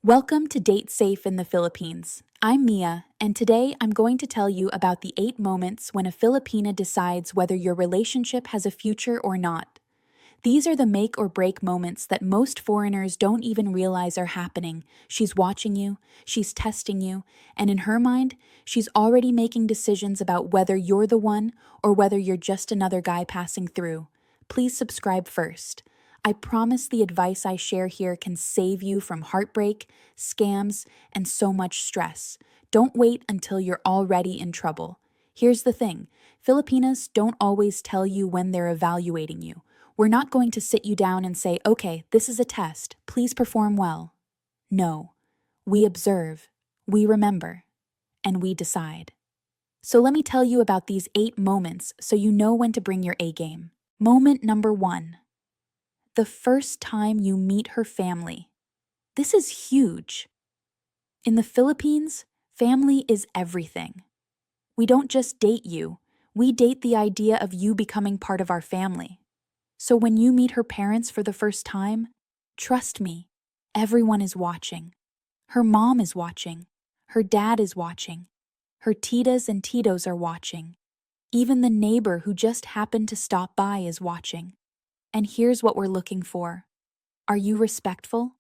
Welcome to Date Safe in the Philippines. I'm Mia, and today I'm going to tell you about the 8 moments when a Filipina decides whether your relationship has a future or not. These are the make or break moments that most foreigners don't even realize are happening. She's watching you, she's testing you, and in her mind, she's already making decisions about whether you're the one or whether you're just another guy passing through. Please subscribe first. I promise the advice I share here can save you from heartbreak, scams, and so much stress. Don't wait until you're already in trouble. Here's the thing, Filipinas don't always tell you when they're evaluating you. We're not going to sit you down and say, okay, this is a test, please perform well. No, we observe, we remember, and we decide. So let me tell you about these 8 moments so you know when to bring your A game. Moment number 1. The first time you meet her family. This is huge. In the Philippines, family is everything. We don't just date you, we date the idea of you becoming part of our family. So when you meet her parents for the first time, trust me, everyone is watching. Her mom is watching. Her dad is watching. Her titas and titos are watching. Even the neighbor who just happened to stop by is watching. And here's what we're looking for. Are you respectful?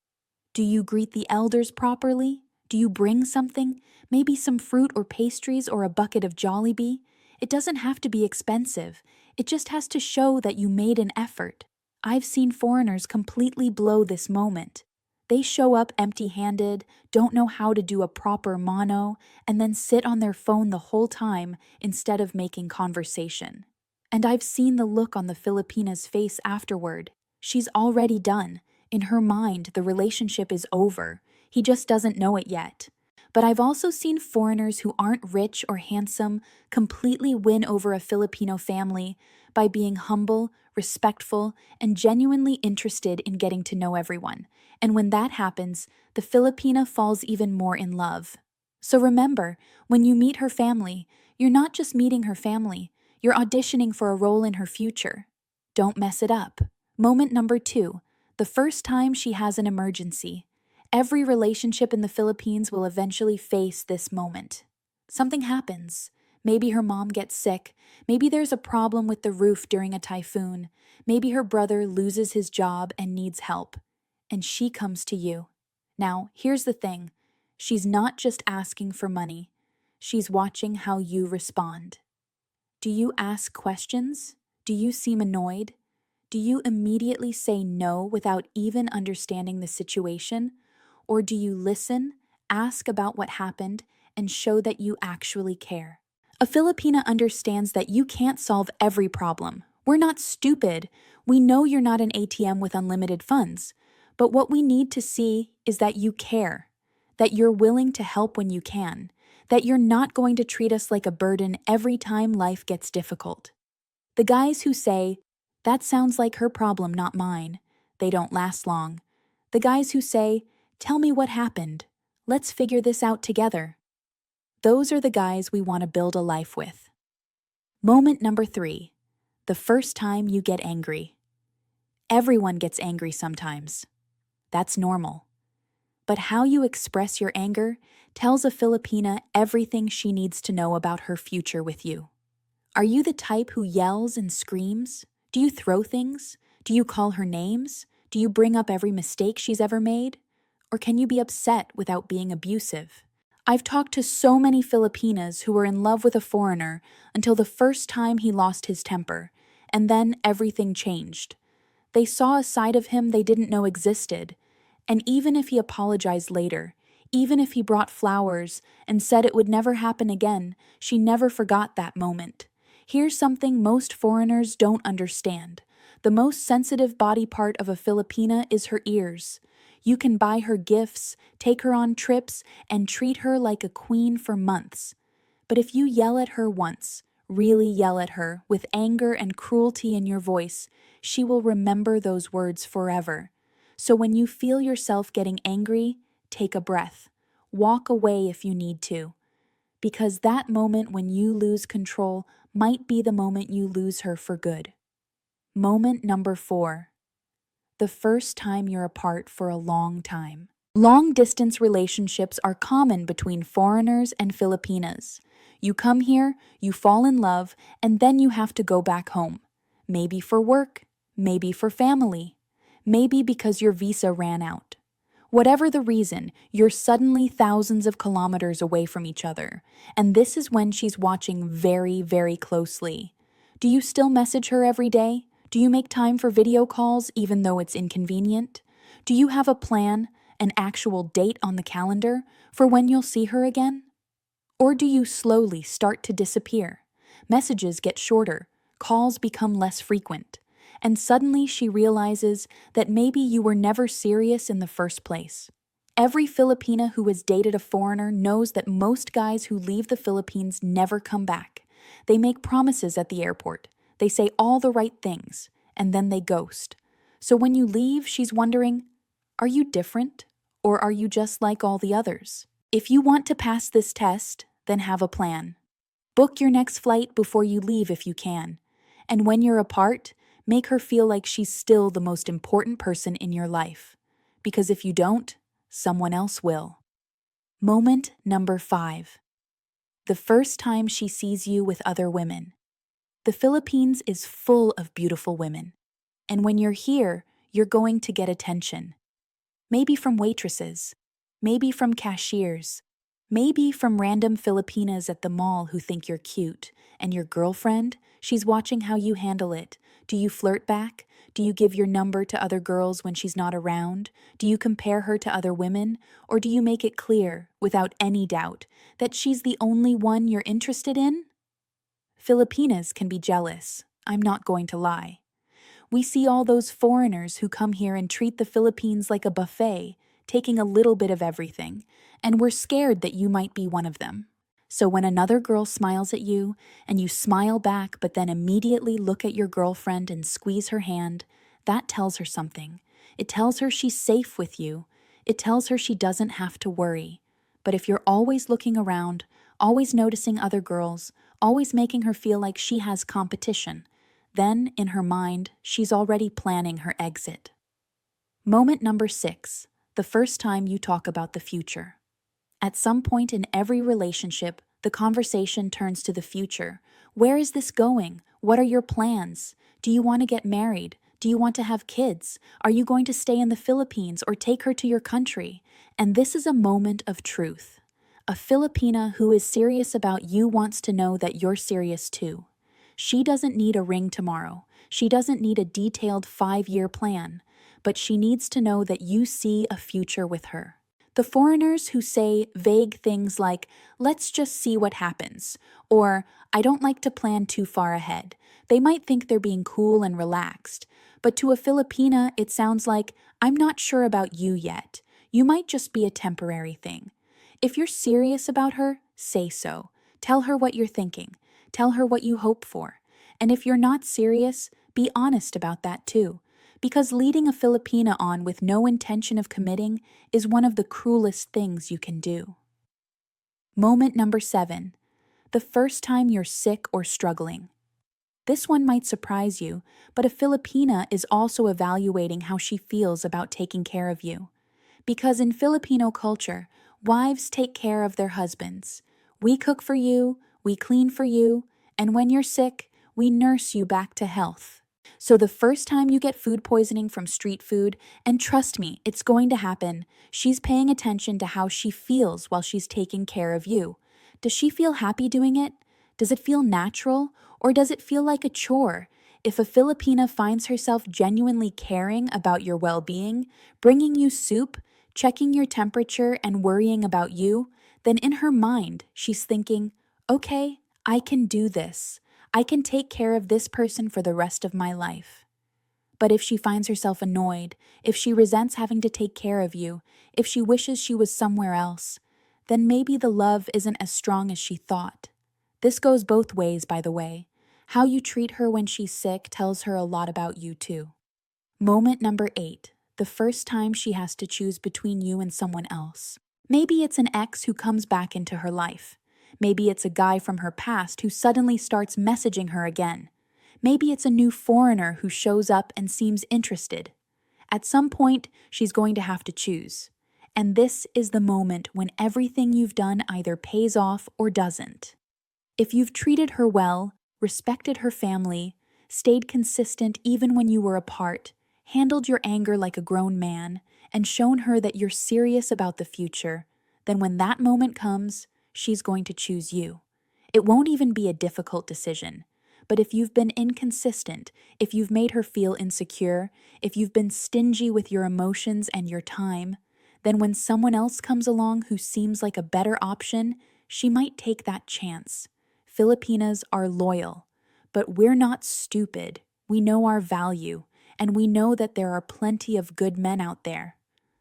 Do you greet the elders properly? Do you bring something? Maybe some fruit or pastries or a bucket of Jollibee? It doesn't have to be expensive. It just has to show that you made an effort. I've seen foreigners completely blow this moment. They show up empty-handed, don't know how to do a proper mano, and then sit on their phone the whole time instead of making conversation. And I've seen the look on the Filipina's face afterward. She's already done. In her mind, the relationship is over. He just doesn't know it yet. But I've also seen foreigners who aren't rich or handsome completely win over a Filipino family by being humble, respectful, and genuinely interested in getting to know everyone. And when that happens, the Filipina falls even more in love. So remember, when you meet her family, you're not just meeting her family, you're auditioning for a role in her future. Don't mess it up. Moment number 2. The first time she has an emergency. Every relationship in the Philippines will eventually face this moment. Something happens. Maybe her mom gets sick. Maybe there's a problem with the roof during a typhoon. Maybe her brother loses his job and needs help. And she comes to you. Now, here's the thing. She's not just asking for money. She's watching how you respond. Do you ask questions? Do you seem annoyed? Do you immediately say no without even understanding the situation? Or do you listen, ask about what happened, and show that you actually care? A Filipina understands that you can't solve every problem. We're not stupid. We know you're not an ATM with unlimited funds. But what we need to see is that you care, that you're willing to help when you can, that you're not going to treat us like a burden every time life gets difficult. The guys who say, that sounds like her problem, not mine, they don't last long. The guys who say, tell me what happened, let's figure this out together. Those are the guys we want to build a life with. Moment number 3. The first time you get angry. Everyone gets angry sometimes. That's normal. But how you express your anger tells a Filipina everything she needs to know about her future with you. Are you the type who yells and screams? Do you throw things? Do you call her names? Do you bring up every mistake she's ever made? Or can you be upset without being abusive? I've talked to so many Filipinas who were in love with a foreigner until the first time he lost his temper, and then everything changed. They saw a side of him they didn't know existed, and even if he apologized later, even if he brought flowers and said it would never happen again, she never forgot that moment. Here's something most foreigners don't understand. The most sensitive body part of a Filipina is her ears. You can buy her gifts, take her on trips, and treat her like a queen for months. But if you yell at her once, really yell at her with anger and cruelty in your voice, she will remember those words forever. So when you feel yourself getting angry, take a breath. Walk away if you need to. Because that moment when you lose control might be the moment you lose her for good. Moment number 4. The first time you're apart for a long time. Long-distance relationships are common between foreigners and Filipinas. You come here, you fall in love, and then you have to go back home. Maybe for work, maybe for family, maybe because your visa ran out. Whatever the reason, you're suddenly thousands of kilometers away from each other, and this is when she's watching very, very closely. Do you still message her every day? Do you make time for video calls even though it's inconvenient? Do you have a plan, an actual date on the calendar for when you'll see her again? Or do you slowly start to disappear? Messages get shorter, calls become less frequent, and suddenly she realizes that maybe you were never serious in the first place. Every Filipina who has dated a foreigner knows that most guys who leave the Philippines never come back. They make promises at the airport, they say all the right things, and then they ghost. So when you leave, she's wondering, are you different? Or are you just like all the others? If you want to pass this test, then have a plan. Book your next flight before you leave if you can. And when you're apart, make her feel like she's still the most important person in your life. Because if you don't, someone else will. Moment number 5. The first time she sees you with other women. The Philippines is full of beautiful women. And when you're here, you're going to get attention. Maybe from waitresses, maybe from cashiers, maybe from random Filipinas at the mall who think you're cute. And your girlfriend, she's watching how you handle it. Do you flirt back? Do you give your number to other girls when she's not around? Do you compare her to other women? Or do you make it clear, without any doubt, that she's the only one you're interested in? Filipinas can be jealous, I'm not going to lie. We see all those foreigners who come here and treat the Philippines like a buffet, taking a little bit of everything, and we're scared that you might be one of them. So when another girl smiles at you, and you smile back but then immediately look at your girlfriend and squeeze her hand, that tells her something. It tells her she's safe with you. It tells her she doesn't have to worry. But if you're always looking around, always noticing other girls, always making her feel like she has competition, then, in her mind, she's already planning her exit. Moment number 6, the first time you talk about the future. At some point in every relationship, the conversation turns to the future. Where is this going? What are your plans? Do you want to get married? Do you want to have kids? Are you going to stay in the Philippines or take her to your country? And this is a moment of truth. A Filipina who is serious about you wants to know that you're serious too. She doesn't need a ring tomorrow. She doesn't need a detailed 5-year plan, but she needs to know that you see a future with her. The foreigners who say vague things like, let's just see what happens, or I don't like to plan too far ahead, they might think they're being cool and relaxed. But to a Filipina, it sounds like, I'm not sure about you yet. You might just be a temporary thing. If you're serious about her, say so. Tell her what you're thinking. Tell her what you hope for. And if you're not serious, be honest about that too. Because leading a Filipina on with no intention of committing is one of the cruelest things you can do. Moment number 7. The first time you're sick or struggling. This one might surprise you, but a Filipina is also evaluating how she feels about taking care of you. Because in Filipino culture, wives take care of their husbands. We cook for you, we clean for you, and when you're sick, we nurse you back to health. So the first time you get food poisoning from street food, and trust me, it's going to happen, she's paying attention to how she feels while she's taking care of you. Does she feel happy doing it? Does it feel natural? Or does it feel like a chore? If a Filipina finds herself genuinely caring about your well-being, bringing you soup, checking your temperature, and worrying about you, then in her mind, she's thinking, okay, I can do this. I can take care of this person for the rest of my life. But if she finds herself annoyed, if she resents having to take care of you, if she wishes she was somewhere else, then maybe the love isn't as strong as she thought. This goes both ways, by the way. How you treat her when she's sick tells her a lot about you too. Moment number 8, the first time she has to choose between you and someone else. Maybe it's an ex who comes back into her life. Maybe it's a guy from her past who suddenly starts messaging her again. Maybe it's a new foreigner who shows up and seems interested. At some point, she's going to have to choose. And this is the moment when everything you've done either pays off or doesn't. If you've treated her well, respected her family, stayed consistent even when you were apart, handled your anger like a grown man, and shown her that you're serious about the future, then when that moment comes, she's going to choose you. It won't even be a difficult decision. But if you've been inconsistent, if you've made her feel insecure, if you've been stingy with your emotions and your time, then when someone else comes along who seems like a better option, she might take that chance. Filipinas are loyal, but we're not stupid. We know our value, and we know that there are plenty of good men out there.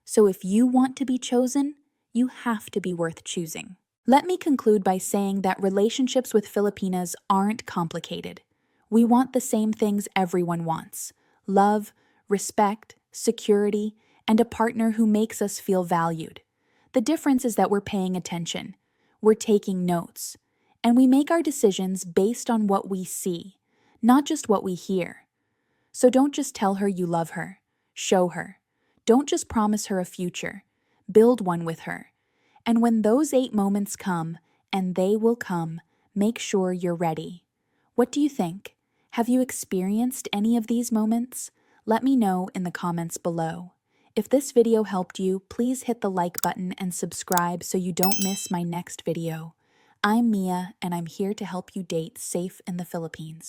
So if you want to be chosen, you have to be worth choosing. Let me conclude by saying that relationships with Filipinas aren't complicated. We want the same things everyone wants: love, respect, security, and a partner who makes us feel valued. The difference is that we're paying attention, we're taking notes, and we make our decisions based on what we see, not just what we hear. So don't just tell her you love her, show her. Don't just promise her a future, build one with her. And when those 8 moments come, and they will come, make sure you're ready. What do you think? Have you experienced any of these moments? Let me know in the comments below. If this video helped you, please hit the like button and subscribe so you don't miss my next video. I'm Mia, and I'm here to help you date safe in the Philippines.